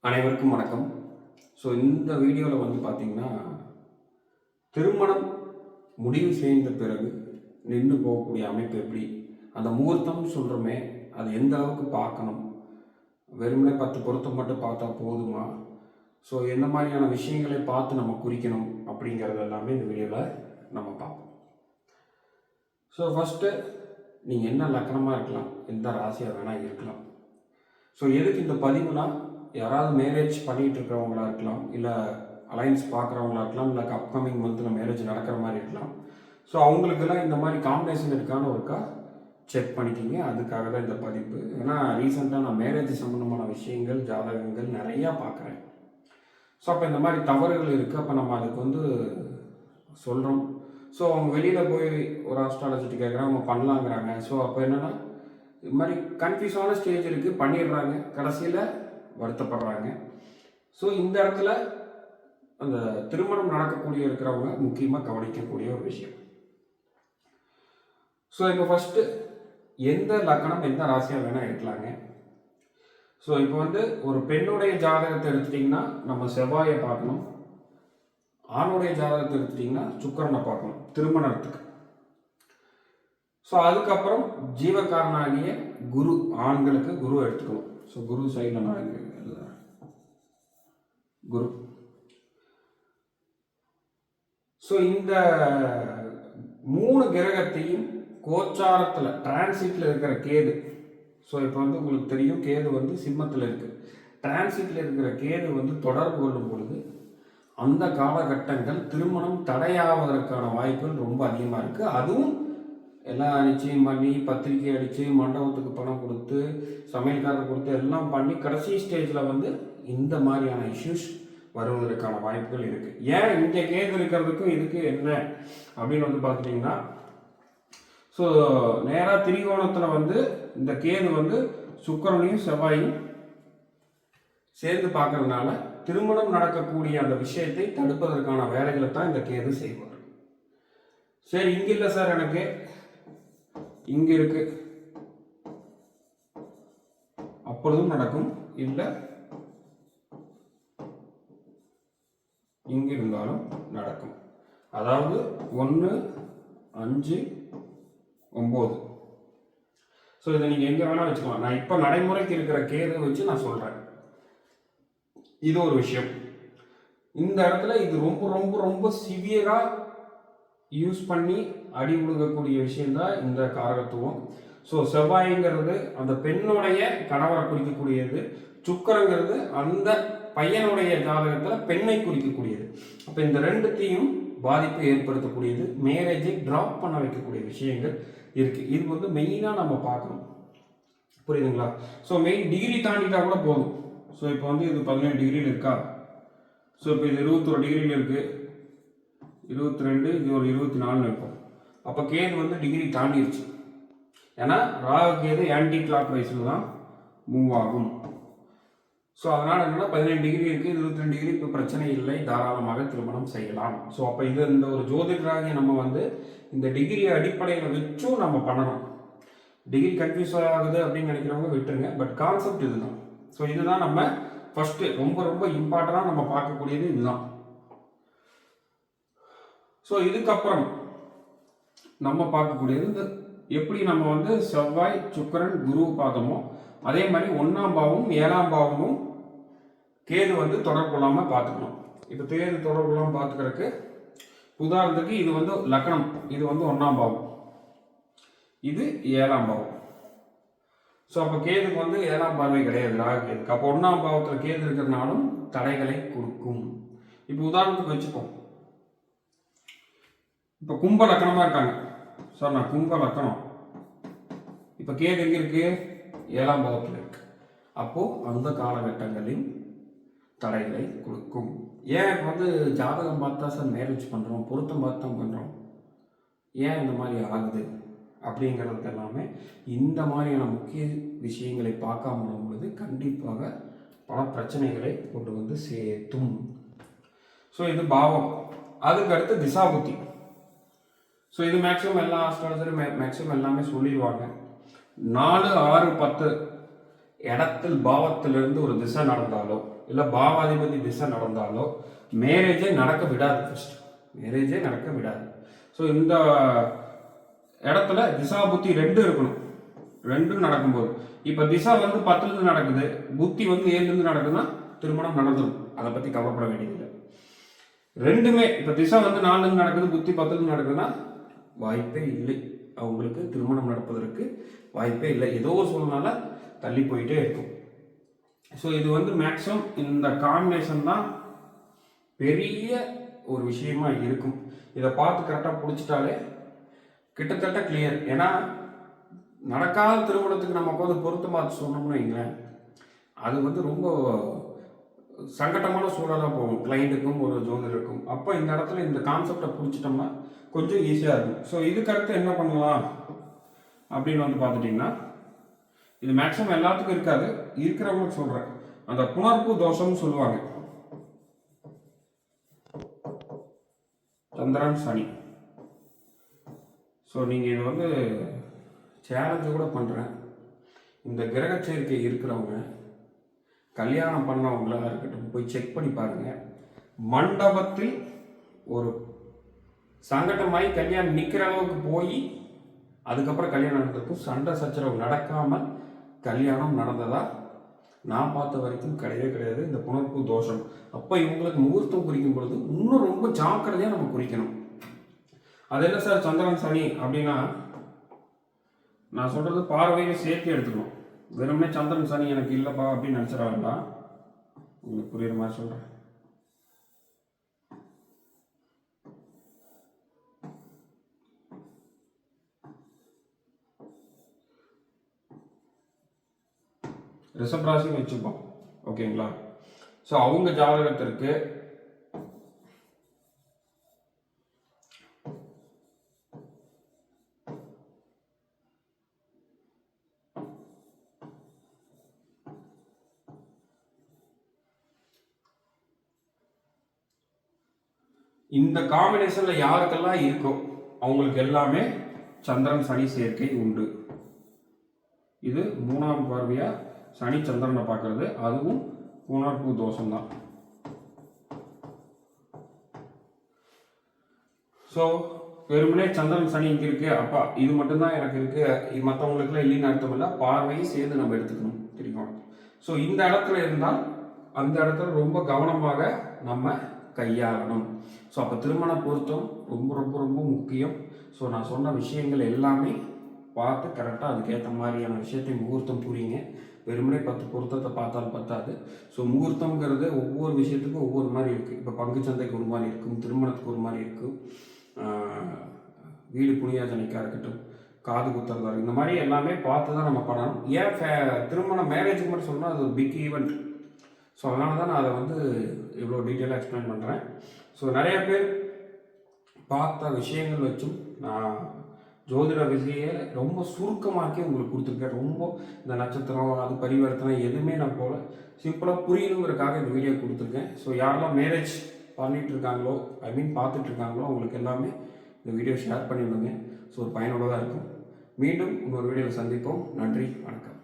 அனைவருக்கும் வணக்கம். இந்த வீடியோவில் பார்த்தீங்கன்னா, திருமணம் முடிவு செய்த பிறகு நின்று போகக்கூடிய அமைப்பு எப்படி? அந்த முகூர்த்தம்னு சொல்கிறோமே, அது எந்த அளவுக்கு பார்க்கணும்? வெறுமனே 10 பொருத்தம் மட்டும் பார்த்தா போதுமா? எந்த மாதிரியான விஷயங்களை பார்த்து நம்ம குறிக்கணும் அப்படிங்கிறது எல்லாமே இந்த வீடியோவில் நம்ம பார்ப்போம். ஃபஸ்ட்டு நீங்கள் என்ன லக்கணமாக இருக்கலாம், எந்த ராசியாக வேணால் இருக்கலாம். எதுக்கு இந்த பதிவுனா, யாராவது மேரேஜ் பண்ணிகிட்டு இருக்கிறவங்களா இருக்கலாம், இல்லை அலைன்ஸ் பார்க்குறவங்களா இருக்கலாம், இல்லை அப்கமிங் மந்தில் மேரேஜ் நடக்கிற மாதிரி இருக்கலாம். அவங்களுக்கெல்லாம் இந்த மாதிரி காம்பினேஷன் இருக்கான்னு ஒருக்கா செக் பண்ணிக்கிங்க. அதுக்காக தான் இந்த பதிப்பு. ஏன்னா ரீசெண்டாக நான் மேரேஜ் சம்மந்தமான விஷயங்கள், ஜாதகங்கள் நிறையா பார்க்குறேன். அப்போ இந்த மாதிரி தவறுகள் இருக்குது. அப்போ நம்ம அதுக்கு சொல்கிறோம். அவங்க வெளியில் போய் ஒரு ஆஸ்ட்ராலஜிட்டு கேட்குறாங்க, அவங்க பண்ணலாங்கிறாங்க. அப்போ என்னென்னா, இது மாதிரி கன்ஃபியூஸான ஸ்டேஜ் இருக்குது, பண்ணிடுறாங்க, கடைசியில் வருத்தப்படுறாங்க. இந்த இடத்துல அந்த திருமணம் நடக்கக்கூடிய இருக்கிறவங்க முக்கியமாக கவனிக்கக்கூடிய ஒரு விஷயம். இப்போ ஃபஸ்ட்டு எந்த லக்கணம் எந்த ராசியாக வேணால் இருக்கலாங்க. இப்போ ஒரு பெண்ணுடைய ஜாதகத்தை எடுத்துட்டிங்கன்னா நம்ம செவ்வாயை பார்க்கணும், ஆணுடைய ஜாதகத்தை எடுத்துட்டிங்கன்னா சுக்கிரனை பார்க்கணும் திருமணத்துக்கு. அதுக்கப்புறம் ஜீவகாரனாகிய குரு, ஆண்களுக்கு குரு எடுத்துக்கணும். குரு சைடில் நான் எழுதுறேன், குரு. இந்த 3 கிரகத்தையும் கோச்சாரத்தில் டிரான்சிட்ல இருக்கிற கேது. இப்போ உங்களுக்கு தெரியும், கேது சிம்மத்தில் இருக்கு. டிரான்சிட்ல இருக்கிற கேது தொடர்பு கொள்ளும் பொழுது அந்த காலகட்டங்கள் திருமணம் தடையாவதற்கான வாய்ப்புகள் ரொம்ப அதிகமாக இருக்கு. அதுவும் எல்லாம் நிச்சயம் பண்ணி, பத்திரிக்கை அடித்து, மண்டபத்துக்கு பணம் கொடுத்து, சமையல்காரர் கொடுத்து எல்லாம் பண்ணி கடைசி ஸ்டேஜில் இந்த மாதிரியான இஷ்யூஸ் வருவதற்கான வாய்ப்புகள் இருக்குது. ஏன் இங்கே கேது இருக்கிறதுக்கும் இதுக்கு என்ன அப்படின்னு பார்த்துட்டிங்கன்னா, நேராக திரிகோணத்தில் இந்த கேது சுக்கிரனையும் செவ்வாயும் சேர்ந்து பார்க்கறதுனால திருமணம் நடக்கக்கூடிய அந்த விஷயத்தை தடுப்பதற்கான வேலைகளை தான் இந்த கேது செய்வார். சரி, இங்கே இல்லை சார், எனக்கு இங்கே இருக்கு, அப்பொழுதும் நடக்கும். இல்லை இங்கே இருந்தாலும் நடக்கும். அதாவது 1, 5, 9. இதை நீங்கள் எங்கே வேணால் வச்சுக்கலாம். நான் இப்போ நடைமுறைக்கு இருக்கிற கேது வச்சு நான் சொல்கிறேன். இது ஒரு விஷயம். இந்த இடத்துல இது ரொம்ப ரொம்ப ரொம்ப சிவியராக யூஸ் பண்ணி அடி உழுகக்கூடிய விஷயம்தான் இந்த காரகத்துவம். செவ்வாய்ங்கிறது அந்த பெண்ணுடைய கணவரை குறிக்கக்கூடியது, சுக்கிரங்கிறது அந்த பையனுடைய ஜாதகத்தில் பெண்ணை குறிக்கக்கூடியது. அப்போ இந்த ரெண்டுத்தையும் பாதிப்பை ஏற்படுத்தக்கூடியது, மேரேஜை ட்ராப் பண்ண வைக்கக்கூடிய விஷயங்கள் இருக்குது. இது மெயினாக நம்ம பார்க்கணும், புரியுதுங்களா? மெயின் டிகிரி தாண்டிட்டா கூட போதும். இப்போ இது 17 டிகிரியில் இருக்கா, இப்போ இது 21 டிகிரியில் இருக்குது, 22, இது ஒரு 24 இருக்கும். அப்போ கேது டிகிரி தாண்டிடுச்சு. ஏன்னா ராகு கேது ஆன்டி கிளாக் வைஸில் தான் மூவ் ஆகும். அதனால் என்னென்னா 17 டிகிரி இருக்குது, 22 டிகிரி, இப்போ பிரச்சனை இல்லை, தாராளமாக திருமணம் செய்யலாம். அப்போ இந்த ஒரு ஜோதிடராக நம்ம இந்த டிகிரி அடிப்படையில் வச்சும் நம்ம பண்ணணும். டிகிரி கன்ஃபியூஸ் ஆகுது அப்படின்னு நினைக்கிறவங்க விட்டுருங்க. பட் கான்செப்ட் இதுதான். இதுதான் நம்ம ஃபஸ்ட்டு ரொம்ப ரொம்ப இம்பார்ட்டண்டாக நம்ம பார்க்கக்கூடியது இதுதான். இதுக்கப்புறம் நம்ம பார்க்கக்கூடியது இந்த எப்படி நம்ம செவ்வாய், சுக்கிரன், குரு பார்த்தோமோ அதே மாதிரி 1ஆம் பாவமும் 7ஆம் பாவமும் கேது தொடர்பு கொள்ளாமல் பார்த்துக்கணும். இப்போ கேது தொடர்பு கொள்ளாமல் பார்த்துக்கிறதுக்கு உதாரணத்துக்கு இது லக்னம், இது 1ஆம் பாவம், இது 7ஆம் பாவம். அப்போ கேதுக்கு 7ஆம் பார்வை கிடையாது ராகு கேதுக்கு. அப்போ 1ஆம் பாவத்தில் கேது இருக்கிறதுனாலும் தடைகளை கொடுக்கும். இப்போ உதாரணத்துக்கு வச்சுப்போம், இப்போ கும்ப லக்கணமாக இருக்காங்க சார், நான் கும்ப லக்கணம், இப்போ கேது எங்கே இருக்கு, 7ஆம் பாவத்தில் இருக்கு. அப்போது அந்த காலகட்டங்களில் தடைகளை கொடுக்கும். ஏன் ஜாதகம் பார்த்தா சார் மேரேஜ் பண்ணுறோம், பொருத்தம் பார்த்து தான் பண்ணுறோம், ஏன் இந்த மாதிரி ஆகுது அப்படிங்கிறது எல்லாமே இந்த மாதிரியான முக்கிய விஷயங்களை பார்க்காம பொழுது கண்டிப்பாக பல பிரச்சனைகளை கொண்டு சேர்த்தும். இது பாவம். அதுக்கு அடுத்து திசாபுத்தி. இது மேக்ஸிமம் எல்லா ஆஸ்ட்ராலஜரும் மேக்ஸிமம் எல்லாமே சொல்லிடுவாங்க. 4, 6, 10 இடத்தில் பாவத்திலிருந்து ஒரு திசை நடந்தாலோ இல்லை பாவாதிபதி திசை நடந்தாலோ மேரேஜே நடக்க விடாது. ஃபர்ஸ்ட் மேரேஜே நடக்க விடாது. ஸோ இந்த இடத்துல திசா புத்தி ரெண்டும் இருக்கணும். ரெண்டும் நடக்கும்போது இப்போ திசா வந்து 10லேருந்து நடக்குது, புத்தி வந்து 7லேருந்து நடக்குதுன்னா திருமணம் நடந்துடும். அதை பற்றி கவலைப்பட வேண்டியதில்லை. ரெண்டுமே இப்போ திசா வந்து 4லேருந்து நடக்குது, புத்தி 10லேருந்து நடக்குதுன்னா வாய்ப்பே இல்லை, அவங்களுக்கு திருமணம் நடப்பதற்கு வாய்ப்பே இல்லை. ஏதோ ஒரு சூழ்நிலை தள்ளி போயிட்டே இருக்கும். ஸோ இது வந்து மேக்ஸிமம் இந்த காம்பினேஷன் தான் பெரிய ஒரு விஷயமா இருக்கும். இதை பார்த்து கரெக்டாக பிடிச்சிட்டாலே கிட்டத்தட்ட கிளியர். ஏன்னா நடக்காத திருமணத்துக்கு நம்ம உட்காந்து பொருத்த பார்த்து சொன்னோம்னு வைங்களேன், அது வந்து ரொம்ப சங்கட்டமான சூழலாக போகும் கிளைண்ட்டுக்கும் ஒரு ஜோதிடருக்கும். அப்போ இந்த இடத்துல இந்த கான்செப்டை பிடிச்சிட்டோம்னா கொஞ்சம் ஈஸியாக இருக்கும். ஸோ இதுக்கடுத்து என்ன பண்ணலாம் அப்படின்னு வந்து பார்த்துட்டிங்கன்னா, இது மேக்ஸிமம் எல்லாத்துக்கும் இருக்காது, இருக்கிறவங்களுக்கு சொல்கிறேன். அந்த புணர்ப்பு தோஷம்னு சொல்லுவாங்க, சந்திரன் சனி. ஸோ நீங்கள் இதை வந்து சேலஞ்சு கூட பண்ணுறேன். இந்த கிரக சேர்க்கை இருக்கிறவங்க கல்யாணம் பண்ணவங்களா இருக்கட்டும், போய் செக் பண்ணி பாருங்கள். மண்டபத்தில் ஒரு சங்கடமாகி கல்யாணம் நிற்கிற அளவுக்கு போய் அதுக்கப்புறம் கல்யாணம் நடந்திருக்கும். சண்டை சச்சரவு நடக்காமல் கல்யாணம் நடந்ததா நான் பார்த்த வரைக்கும் கிடையவே கிடையாது. இந்த புணர்ப்பு தோஷம் அப்போ இவங்களுக்கு முகூர்த்தம் குறிக்கும் பொழுது இன்னும் ரொம்ப ஜாக்கிரதையாக நம்ம குறிக்கணும். அது என்ன சார் சந்திரன் சனி அப்படின்னா, நான் சொல்கிறது பார்வையை சேர்த்து எடுத்துக்கணும். வெறுமனே சந்திரன் சனி எனக்கு இல்லைப்பா அப்படின்னு நினச்சிட வேண்டாம். உங்களுக்கு புரியுற மாதிரி சொல்கிறேன். ரிஷபராசி வச்சுப்போம், ஓகேங்களா? ஸோ அவங்க ஜாதகத்திற்கு இந்த காம்பினேஷன்ல யாருக்கெல்லாம் இருக்கோ அவங்களுக்கு எல்லாமே சந்திரன் சனி சேர்க்கை உண்டு. இது 3ஆம் பார்வையா சனி சந்திரனை பார்க்கறது, அதுவும் புணர்ப்பு தோஷம்தான். ஸோ வெறுமனே சந்திரன் சனி இங்கே இருக்கு, அப்பா இது மட்டும்தான் எனக்கு இருக்கு, மற்றவங்களுக்குலாம் இல்லைன்னு அர்த்தம் இல்லை. பார்வையும் சேர்ந்து நம்ம எடுத்துக்கணும், தெரியும். ஸோ இந்த இடத்துல இருந்தால் அந்த இடத்துல ரொம்ப கவனமாக நம்ம கையாளணும். ஸோ அப்போ திருமண பொருத்தம் ரொம்ப ரொம்ப ரொம்ப முக்கியம். ஸோ நான் சொன்ன விஷயங்கள் எல்லாமே பார்த்து கரெக்டாக அதுக்கேற்ற மாதிரியான விஷயத்தை முகூர்த்தம் புரியுங்க. வெறுமனே 10 பொருத்தத்தை பார்த்தாலும் பத்தாது. ஸோ முகூர்த்தங்கிறது ஒவ்வொரு விஷயத்துக்கும் ஒவ்வொரு மாதிரி இருக்குது. இப்போ பங்குச்சந்தைக்கு ஒரு மாதிரி இருக்கும், திருமணத்துக்கு ஒரு மாதிரி இருக்கும், வீடு புனியாஜனைக்காக இருக்கட்டும், காது குத்துறதா, இந்த மாதிரி எல்லாமே பார்த்து தான் நம்ம பண்ணணும். ஏன் திருமணம் மேரேஜுக்கு மட்டும் சொன்னால் அது ஒரு பிக் ஈவெண்ட். ஸோ அதனால தான் நான் அதை வந்து இவ்வளோ டீட்டெயிலாக எக்ஸ்பிளைன் பண்ணுறேன். ஸோ நிறைய பேர் பார்த்த விஷயங்கள் வச்சும் நான் ஜோதிட விதியை ரொம்ப சுருக்கமாக்கி உங்களுக்கு கொடுத்துருக்கேன். ரொம்ப இந்த நட்சத்திரம் அது பரிவர்த்தனை எதுவுமே நான் போல சிம்பிளாக புரியணுங்கிறதுக்காக இந்த வீடியோ கொடுத்துருக்கேன். ஸோ யாரெல்லாம் மேரேஜ் பண்ணிட்டு இருக்காங்களோ, பார்த்துட்டு இருக்காங்களோ, அவங்களுக்கு எல்லாமே இந்த வீடியோ ஷேர் பண்ணிவிடுங்க. ஸோ ஒரு பயனுள்ளதாக இருக்கும். மீண்டும் இன்னொரு வீடியோவில் சந்திப்போம். நன்றி, வணக்கம்.